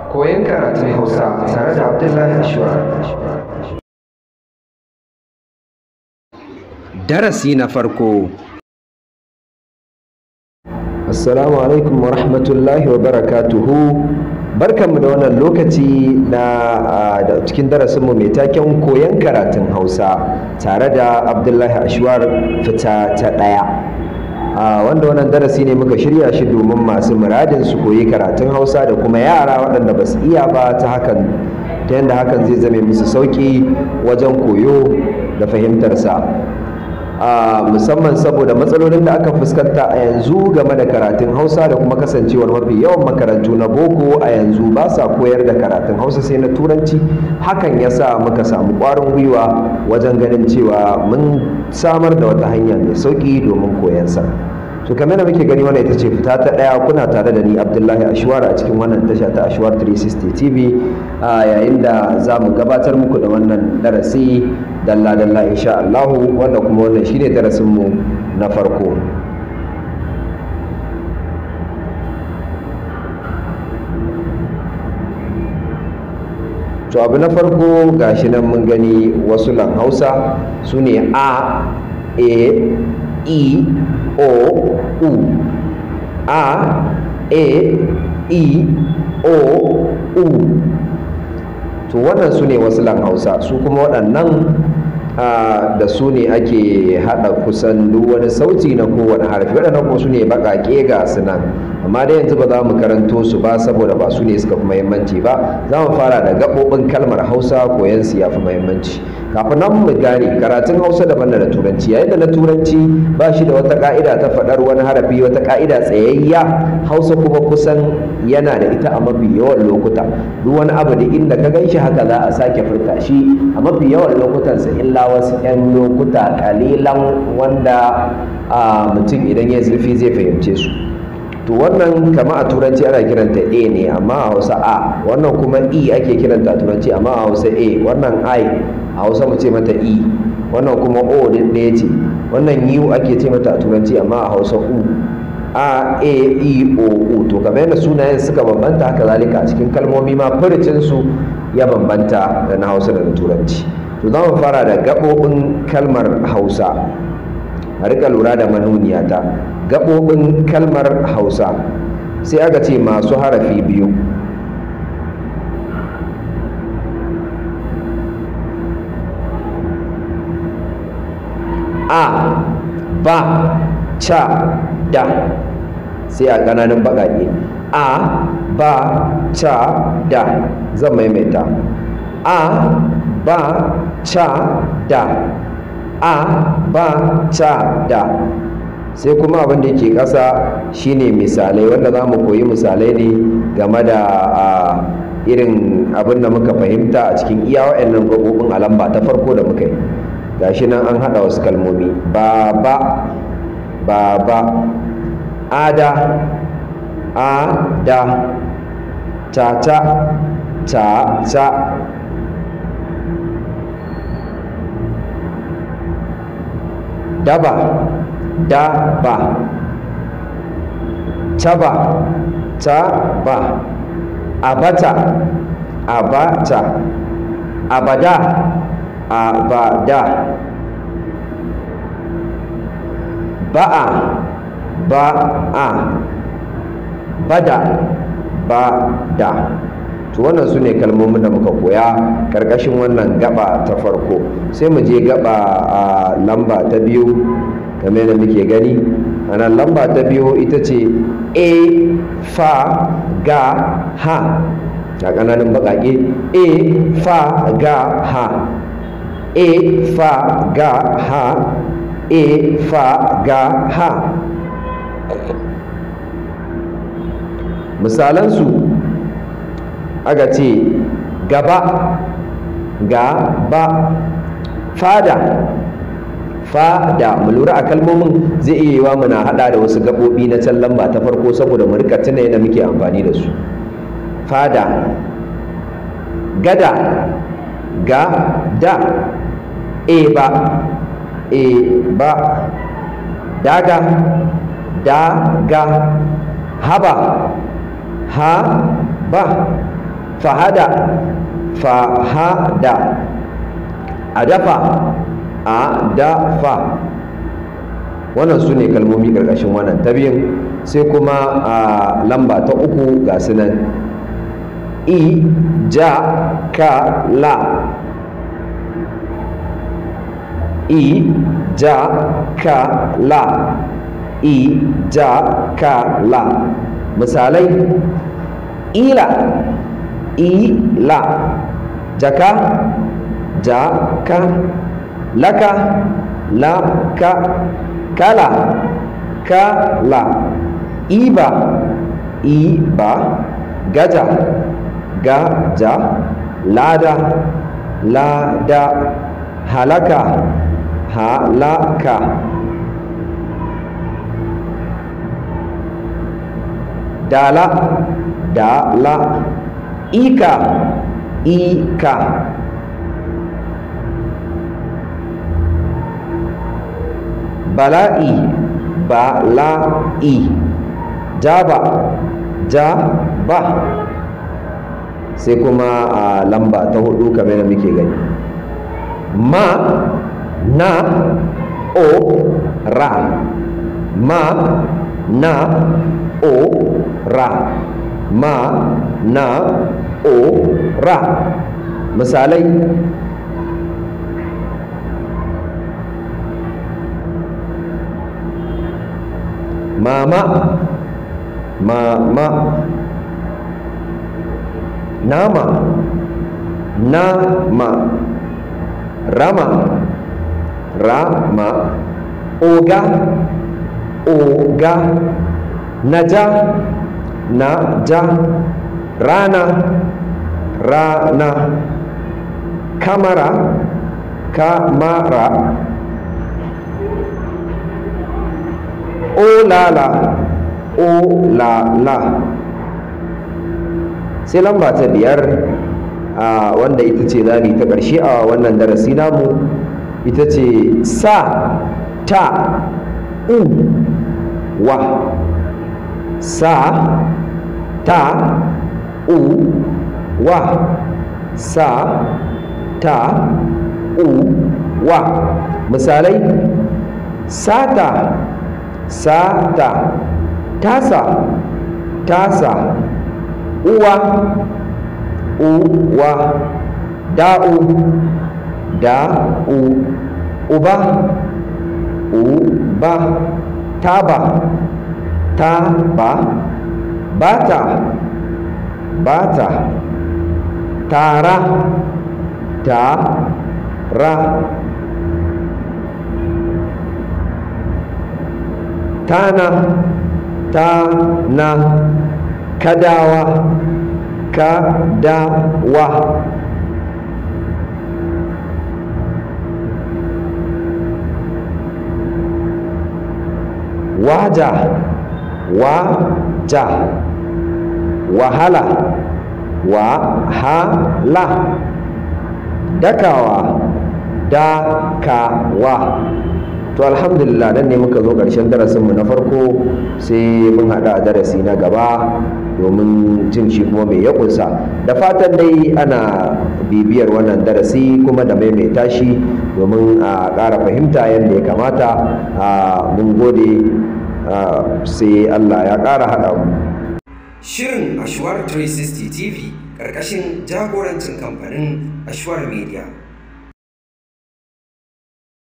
Koyon karatun Hausa tare da Abdullahi Ashwa. Darasi na farko. Assalamu alaikum wa rahmatullahi wa barakatuhu. Barkanmu da wannan lokaci na da cikin darasinmu mai taken koyon karatun Hausa tare da Abdullahi Ashwar fita ta ɗaya. Wanda wannan darasi ne muka shirya shi domin masu muradin su koyi karatun Hausa da kuma yara waɗanda ba su iya ba ta yadda hakan zai zame musu sauƙi wajen koyo da fahimtarsa. Musamman saboda matsalolin da aka fuskanta a yanzu game da karatun Hausa da kuma kasancewar mafi yawan makarantu na boko a yanzu ba sa koyar da karatun Hausa sai na Turanci. Hakan ya sa muka samu ƙwarin gwiwa wajen ganin cewa mun samar da wata hanya mai sauƙi domin koyansa. To kamar da muke gani wannan ita ce fita ta ɗaya, kuna tare da ni Abdullahi Ashwar a cikin wannan tasha ta Ashwar 360 TV, yayin da za mu gabatar muku da wannan darasi dalla-dalla insha Allah, wanda kuma wannan shine darasinmu na farko. To abu na farko gashi nan mun gani wasulan Hausa sune a, e, i, o, u. A, e, i, o, u. To wannan su ne wasulan Hausa, su kuma waɗannan da su ne ake haɗa kusan duk wani sauti na kowane harafi. Waɗannan kuma su ne baƙaƙe ga su nan, amma dai yanzu ba za mu karanto su ba saboda ba su ne suka fi muhimmanci ba. Za mu fara da gaɓoɓin kalmar Hausa, koyon su ya fi muhimmanci. Kafin nan mu gane karatun Hausa daban da na Turanci. Yayin da na Turanci ba shi da wata ƙa'ida ta faɗar wani harafi, wata ƙa'ida tsayayya, Hausa kuma kusan yana da ita a mafi yawan lokuta. Duk wani abu da inda ka gan shi haka za a sake furta shi a mafi yawan lokutansa, illa wasu 'yan lokuta ƙalilan wanda mutum idan ya zurfi zai fahimce su. To wannan kama a Turanci ana kiranta A ne, amma a Hausa A. Wannan kuma E ake kiranta a Turanci, amma a Hausa A. Wannan I a Hausa mu ce mata E. Wannan kuma O ɗaya ce. Wannan U ake ce mata a Turanci, amma a Hausa U. A, E, I, O, U. To kamar yadda sunayen suka bambanta, haka zalika a cikin kalmomi ma furucinsu ya bambanta da na Hausa da na Turanci. To za mu fara da gaɓoɓin kalmar Hausa. A riƙa lura da manuniyata. Gaɓoɓin kalmar Hausa sai aka ce masu harafi biyu. A, ba, ca, da, sai a ƙananan baƙaƙe. A, ba, ca, da. Zan maimaita. A, ba, ca, da. A, ba, ca, da. Sai kuma abin da yake ƙasa shine misalai, wanda za mu koyi misalai ne game da irin abin da muka fahimta a cikin iya wa'annan gaɓoɓin a lamba ta farko da muka yi. Gashi nan an haɗa wasu kalmomi. Baba, baba. Ada, ada. Tata, tata. Daba, daba. Taba, taba. Abata, abata. Abada, abada. Ba'a, ba'a. Bada, bada. To wannan su ne kalmomin da muka koya ƙarƙashin wannan gaba ta farko. Sai mu je gaba a lamba ta biyu, kamar da muke gani a nan. Lamba ta biyu ita ce e, fa, ga, ha. A ƙananan baƙaƙe. E, fa, ga, ha. E, fa, ga, ha. E, fa, ga, ha. Misalansu aka ce gaba, gaba. Fada, fada. Mu lura a kalmomin zai iya yiwa muna hada da wasu gaɓoɓi na can lamba ta farko saboda mu rika tuna yadda muke amfani da su. Fada. Gada, ga, da. Eba, eba. Daga, daga. Haba, ha, ba. fahada, fahada, adafa, adafa. Wannan su ne kalmomi ƙarƙashin wannan ta biyun. Sai kuma lamba ta uku ga su nan: i, ja, ka, la. I, ja, ka, la. I, ja, ka, la. Misalai: ila, ila. Jaka, jaka. Laka, laka. Kala, kala. Iba, iba. Gaja, gaja. Lada, lada. Halaka, halaka. Dala, dala. Ika, ika. Bala'i, bala'i. Jaba, jaba. Sai kuma lamba ta hudu kamar da muke gani: ma, na, o, ra. Ma, na, o, ra. Ma, na, o, ra. Misalai: mama, mama. Nama, nama. Rama, rama. Oga, oga. Naja, naja. Rana, rana. Kamara, kamara. Olala, olala. Sai lamba ta biyar, wanda ita ce za mu ta ƙarshe a wannan darasi namu, ita ce sa, ta, u, wa. Sa, ta, u, wa. Sa, ta, u, wa. Misalai: sata, sata. Tasa, tasa. Uwa, uwa. Da'u, da'u. Uba, uba. Taba, taba. Bata, bata. Tara, tara. Tana, tana. Kadawa, kadawa. Waja, waja. Wahala, wahala. Dakawa, dakawa. To alhamdulillah, nan ne muka zo ƙarshen darasinmu na farko, sai mun haɗa a darasi na gaba domin jin shi kuma mai ya ƙunsa. Da fatan dai ana bibiyar wannan darasi kuma da maimaita shi domin a ƙara fahimta yadda ya kamata. Mun gode, sai Allah ya ƙara haɗa mu. Shirin Ashwar 360 TV ƙarƙashin jagorancin kamfanin Ashwar Media